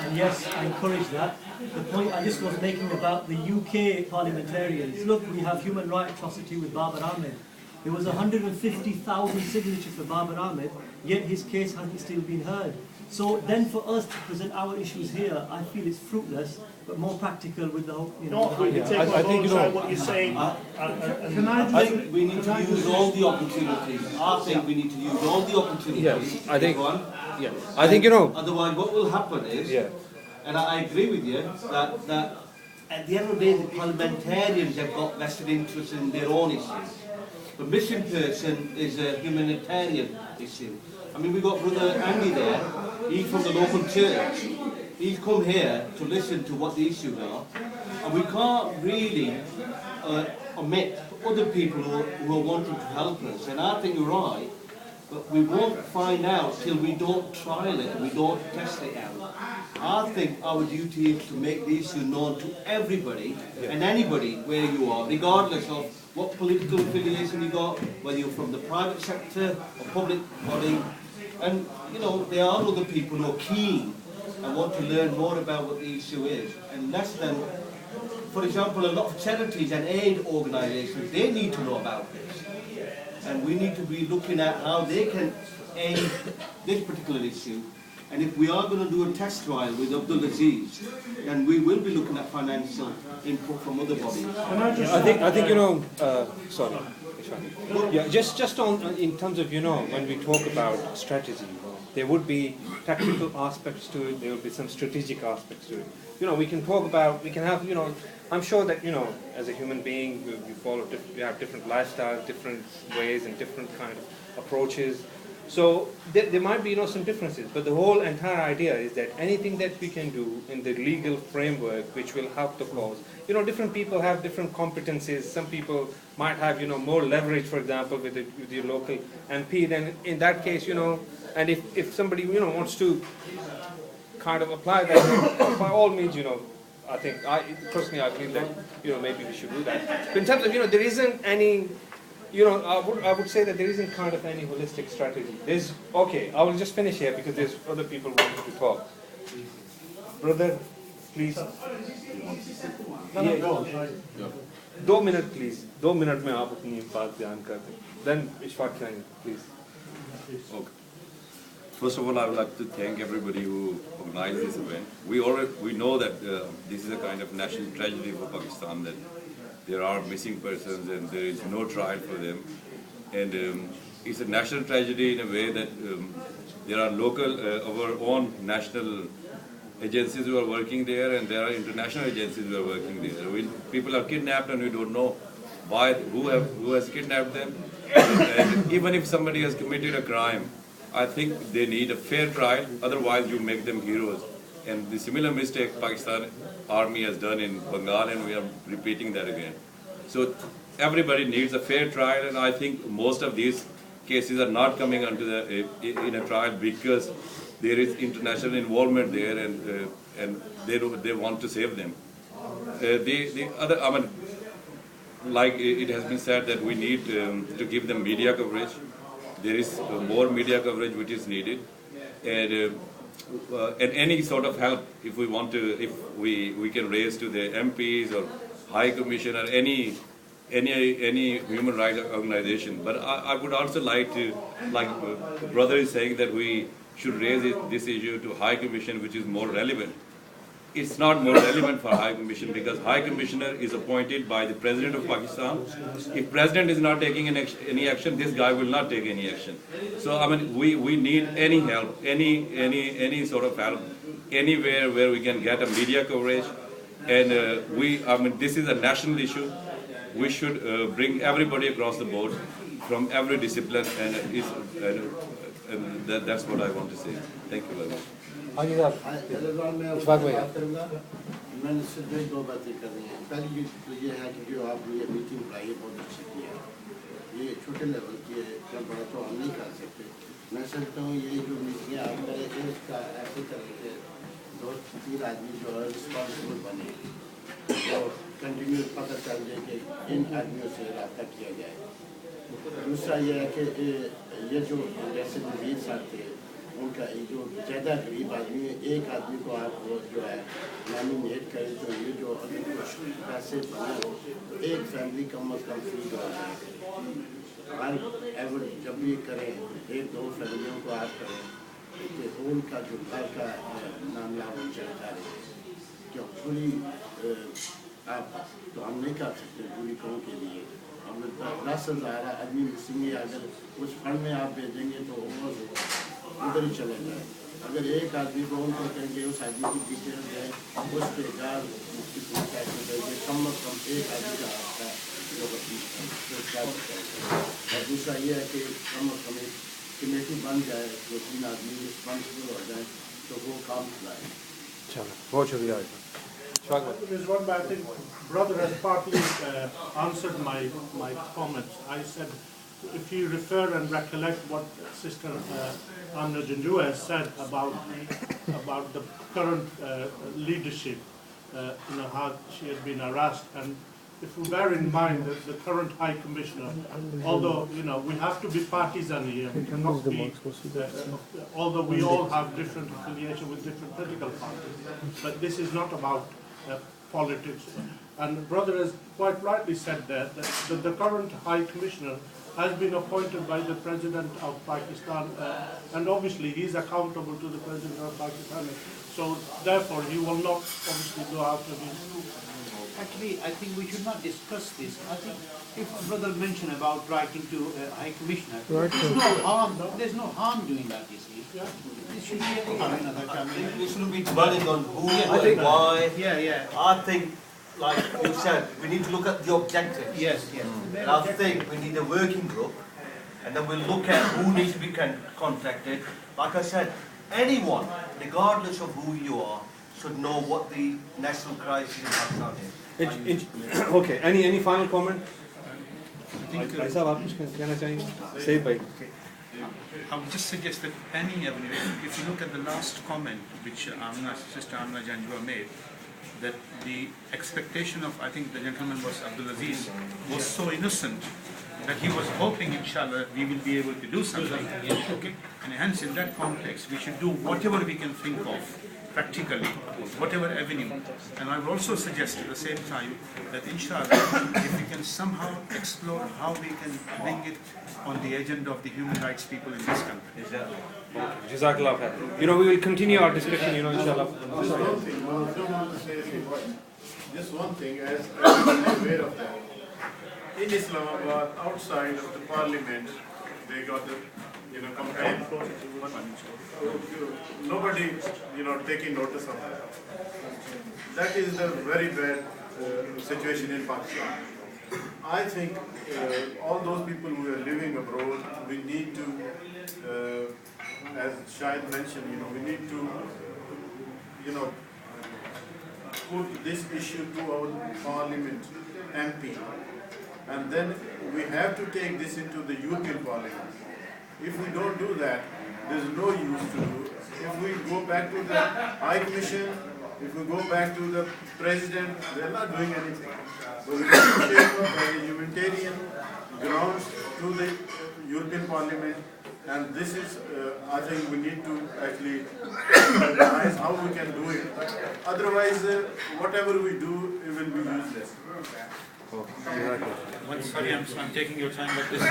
And yes, I encourage that. The point I just was making about the UK parliamentarians, look, we have human rights atrocity with Babar Ahmed. There was 150,000 signatures for Babar Ahmed, yet his case hasn't still been heard. So then for us to present our issues here, I feel it's fruitless, but more practical with the whole, you know. No, we can take I think, you know, what you're saying. I think we need to use all the opportunities. I think we need to use all the opportunities. Yes, I think. Yeah. I think, you know. Otherwise, what will happen is, and I agree with you, that at the end of the day, the parliamentarians have got vested interest in their own issues. The missing person is a humanitarian issue. I mean, we've got Brother Andy there. He's from the local church. He's come here to listen to what the issues are. And we can't really omit other people who are wanting to help us. And I think you're right, but we won't find out till we don't trial it and we don't test it out. I think our duty is to make the issue known to everybody and anybody where you are, regardless of what political affiliation you got, whether you're from the private sector or public body. And, you know, there are other people who are keen and want to learn more about what the issue is. And less than, for example, a lot of charities and aid organisations, they need to know about this. And we need to be looking at how they can aid this particular issue. And if we are going to do a test trial with Abdul Aziz, then we will be looking at financial input from other bodies. I think you know. Sorry. Yeah, just on in terms of, you know, when we talk about strategy, there would be tactical aspects to it. There will be some strategic aspects to it. You know, we can talk about. We can have. You know, I'm sure that, you know, as a human being, we have different lifestyles, different ways, and different kind of approaches. So there might be, you know, some differences, but the whole entire idea is that anything that we can do in the legal framework which will help the cause. You know, different people have different competencies. Some people might have, you know, more leverage, for example, with your local MP. Then in that case, you know, and if somebody, you know, wants to kind of apply that, by all means, you know, I think personally I believe that, you know, maybe we should do that. But in terms of, you know, there isn't any. You know, I would say that there isn't kind of any holistic strategy. Okay, I will just finish here because there's other people wanting to talk. Brother, please. 2 minutes, please. 2 minutes में आप अपनी बात बयान कर दें. Then Ishfaq Khan, please. Okay. First of all, I would like to thank everybody who organized this event. We know that this is a kind of national tragedy for Pakistan, that there are missing persons and there is no trial for them. And it's a national tragedy in a way that there are local, our own national agencies who are working there, and there are international agencies who are working there. People are kidnapped and we don't know who has kidnapped them. And even if somebody has committed a crime, I think they need a fair trial, otherwise you make them heroes. And the similar mistake Pakistan Army has done in Bengal, and we are repeating that again. So everybody needs a fair trial, and I think most of these cases are not coming in a trial because there is international involvement there, and they want to save them. The other, I mean, like it has been said that we need to give them media coverage. There is more media coverage which is needed, and any sort of help if we want to, if we can raise to the MPs or High Commission or any human rights organization. But I would also like to, like brother is saying, that we should raise this issue to High Commission, which is more relevant. It's not more relevant for High Commission because High Commissioner is appointed by the President of Pakistan. If President is not taking any action, this guy will not take any action. So I mean, we need any help, any sort of help, anywhere where we can get a media coverage. And I mean, this is a national issue. We should bring everybody across the board from every discipline, and that's what I want to say. Thank you very much. मैंने सिर्फ 2 बातें करनी है. पहली तो ये है कि जो आपने ये मीटिंग बुलाई है बहुत अच्छी की है. ये छोटे लेवल की है, इतना बड़ा तो हम नहीं कर सकते. मैं समझता हूँ ये जो मीटिंग आप करें इसका ऐसे तरह से 2-3 आदमी जो है रिस्पॉन्सिबल बने और कंटिन्यू पता चल जाए कि इन आदमियों से रब्ता किया जाए. दूसरा ये है कि ये जो जैसे नज़ीर साहब थे, उनका जो ज़्यादा गरीब आदमी है, एक आदमी को आप जो है नॉमिनेट करें तो ये जो अगर कुछ पैसे बने तो एक फैमिली कम अज़ कम फीड हो जाए। हर एवर जब भी करें 1-2 फैमिलियों को आप करें तो उनका जो घर का मामला वो चलता है। क्यों पूरी आप तो हम नहीं कर सकते पूरी कौम के लिए। हम 10,000 आदमी मिसिंग है, अगर उस फंड में आप भेजेंगे तो वो उधर ही चले जाए। अगर एक आदमी को उनको कहेंगे उस आदमी की डिटेल जाए उस पर घर उसकी पंचायत में देंगे, कम अज़ कम एक आदमी का आपका जो और दूसरा ये है कि कम अज़ कम एक कमेटी बन जाए, 2-3 आदमी रिस्पॉन्सिबल हो जाए तो वो काम चलाए। चलो बहुत शुक्रिया। Rizwaan, I think brother has partly answered my comments. I said, if you refer and recollect what Sister Amina Janjua has said about the current leadership, how she has been harassed, and if we bear in mind that the current High Commissioner, although we have to be partisan here, we cannot be, although we all have different affiliation with different political parties, but this is not about politics. And brother has quite rightly said that the current High Commissioner has been appointed by the President of Pakistan, and obviously he is accountable to the President of Pakistan. So therefore he will not obviously go after his. Actually, I think we should not discuss this. I think if a brother mentioned about writing to High Commissioner, there's no harm doing that, you see. This should be another time. We shouldn't be dwelling on who and why. Yeah. I think, like you said, we need to look at the objectives. Yes. And I think we need a working group, and then we'll look at who needs to be contacted. Like I said, anyone, regardless of who you are, should know what the national crisis in Pakistan is. Okay, any final comment? भाई साहब आप कुछ कहना चाहेंगे? सही भाई. I would just suggest that any avenue, if you look at the last comment which Sister Amina Janjua made, that the expectation of, I think the gentleman was Abdul Aziz, was so innocent that he was hoping, inshallah, we will be able to do something. Okay? And hence, in that context, we should do whatever we can think of, practically, whatever avenue. And I would also suggest at the same time that, inshallah, if we can somehow explore how we can bring it on the agenda of the human rights people in this country. Jazakallah khair. We will continue our discussion, inshallah. Just one thing, as I'm aware of that. In Islamabad, outside of the parliament, they got the, campaign. Nobody, taking notice of that. That is the very bad situation in Pakistan. I think all those people who are living abroad, we need to, as Shahid mentioned, we need to, put this issue to our parliament MP, and then we have to take this into the European Parliament. If we don't do that, there's no use to do. If we go back to the High Commission, if we go back to the President, they're not doing anything. So we have to take up a humanitarian grounds to the European Parliament, and this is, I think we need to actually recognize how we can do it. Otherwise, whatever we do, it will be useless. Sorry, I'm taking your time, but this